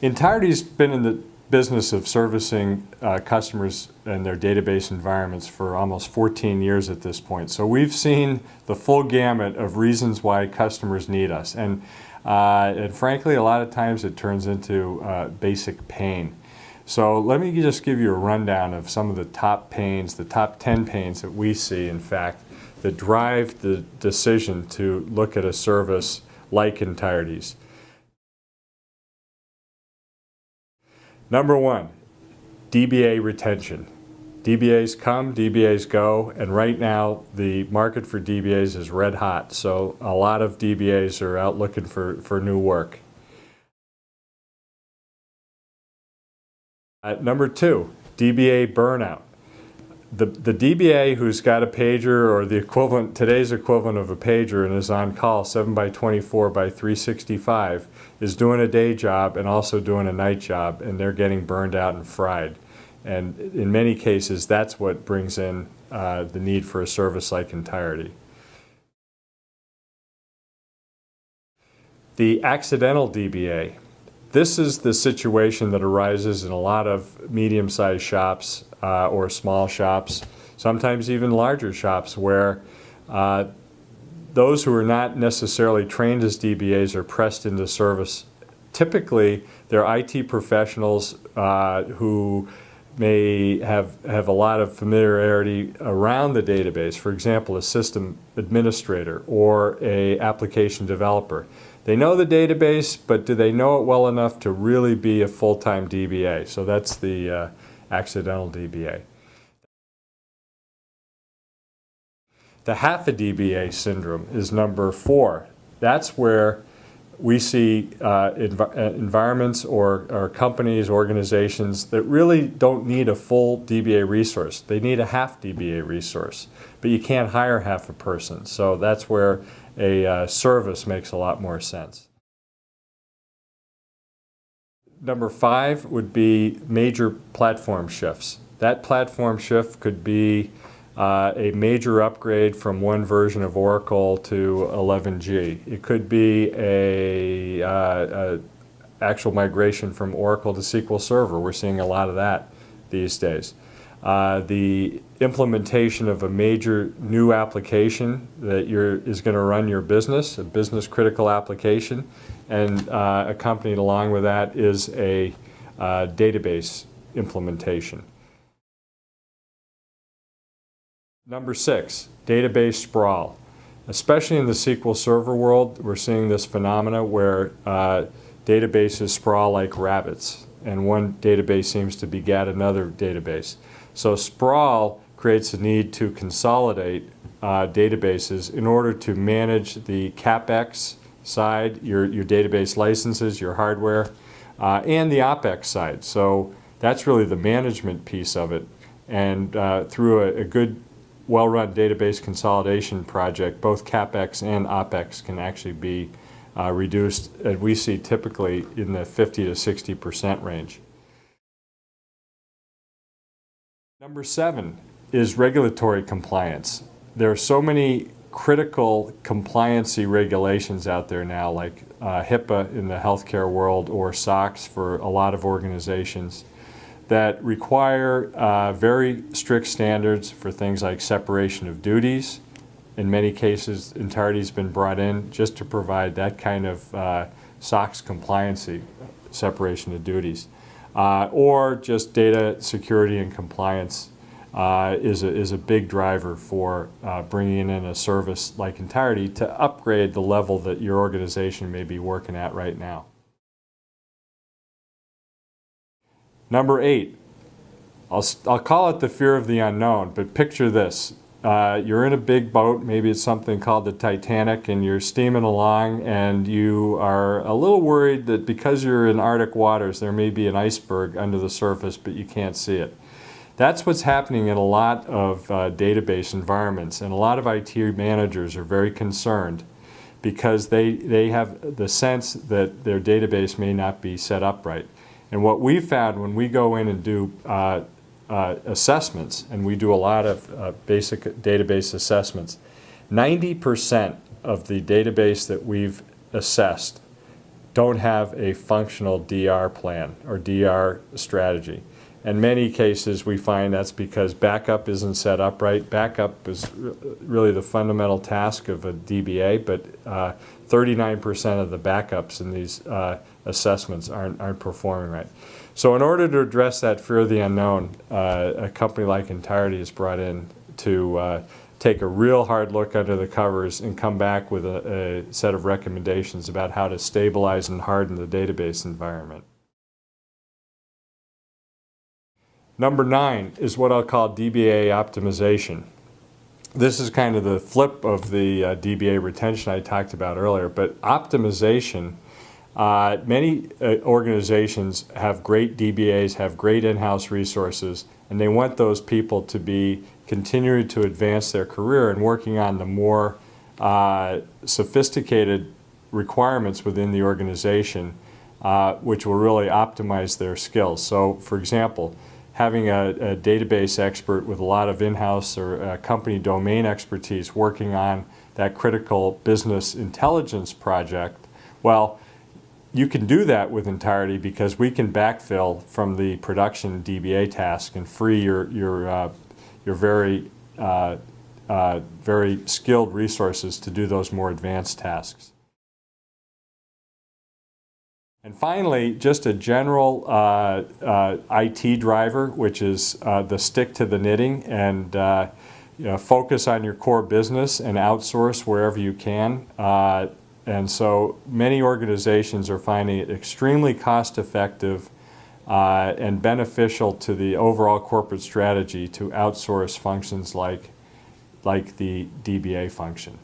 Ntirety's been in the business of servicing customers and their database environments for almost 14 years at this point. So we've seen the full gamut of reasons why customers need us. And frankly, a lot of times it turns into basic pain. So let me just give you a rundown of some of the top pains, the top 10 pains that we see, in fact, that drive the decision to look at a service like Ntirety's. Number one, DBA retention. DBAs come, DBAs go, and right now the market for DBAs is red hot, so a lot of DBAs are out looking for new work. Number two, DBA burnout. The DBA who's got a pager or the equivalent, today's equivalent of a pager, and is on call 7x24x365 is doing a day job and also doing a night job, and they're getting burned out and fried. And in many cases, that's what brings in the need for a service like Ntirety. The accidental DBA. This is the situation that arises in a lot of medium-sized shops or small shops, sometimes even larger shops, where those who are not necessarily trained as DBAs are pressed into service. Typically, they're IT professionals who may have a lot of familiarity around the database. For example, a system administrator or an application developer. They know the database, but do they know it well enough to really be a full-time DBA? So that's the accidental DBA. The half a DBA syndrome is number 4. That's where we see environments or companies, organizations that really don't need a full DBA resource. They need a half DBA resource, but you can't hire half a person. So that's where a service makes a lot more sense. Number 5 would be major platform shifts. That platform shift could be a major upgrade from one version of Oracle to 11G. It could be a actual migration from Oracle to SQL Server. We're seeing a lot of that these days. The implementation of a major new application that is going to run your business, a business critical application, and accompanied along with that is a database implementation. Number 6, database sprawl. Especially in the SQL Server world, we're seeing this phenomena where databases sprawl like rabbits, and one database seems to begat another database. So sprawl creates a need to consolidate databases in order to manage the CapEx side, your database licenses, your hardware, and the OpEx side. So that's really the management piece of it. And through a good, well-run database consolidation project, both CapEx and OpEx can actually be reduced, and we see typically in the 50 to 60% range. Number 7 is regulatory compliance. There are so many critical compliancy regulations out there now, like HIPAA in the healthcare world or SOX for a lot of organizations, that require very strict standards for things like separation of duties. In many cases, Ntirety's been brought in just to provide that kind of SOX compliancy, separation of duties. Or just data security and compliance is a big driver for bringing in a service like Ntirety to upgrade the level that your organization may be working at right now. Number 8, I'll call it the fear of the unknown, but picture this. You're in a big boat, maybe it's something called the Titanic, and you're steaming along and you are a little worried that because you're in Arctic waters there may be an iceberg under the surface, but you can't see it. That's what's happening in a lot of database environments, and a lot of IT managers are very concerned because they have the sense that their database may not be set up right. And what we found when we go in and do assessments, and we do a lot of basic database assessments, 90% of the database that we've assessed don't have a functional DR plan or DR strategy. In many cases, we find that's because backup isn't set up right. Backup is really the fundamental task of a DBA, but 39% of the backups in these assessments aren't performing right. So in order to address that fear of the unknown, a company like Ntirety is brought in to take a real hard look under the covers and come back with a set of recommendations about how to stabilize and harden the database environment. Number 9 is what I'll call DBA Optimization. This is kind of the flip of the DBA Retention I talked about earlier, but optimization, many organizations have great DBAs, have great in-house resources, and they want those people to be continuing to advance their career and working on the more sophisticated requirements within the organization, which will really optimize their skills. So, for example, having a database expert with a lot of in-house or company domain expertise working on that critical business intelligence project, well, you can do that with Ntirety because we can backfill from the production DBA task and free your very skilled resources to do those more advanced tasks. And finally, just a general IT driver, which is the stick to the knitting and focus on your core business and outsource wherever you can. And so many organizations are finding it extremely cost-effective and beneficial to the overall corporate strategy to outsource functions like the DBA function.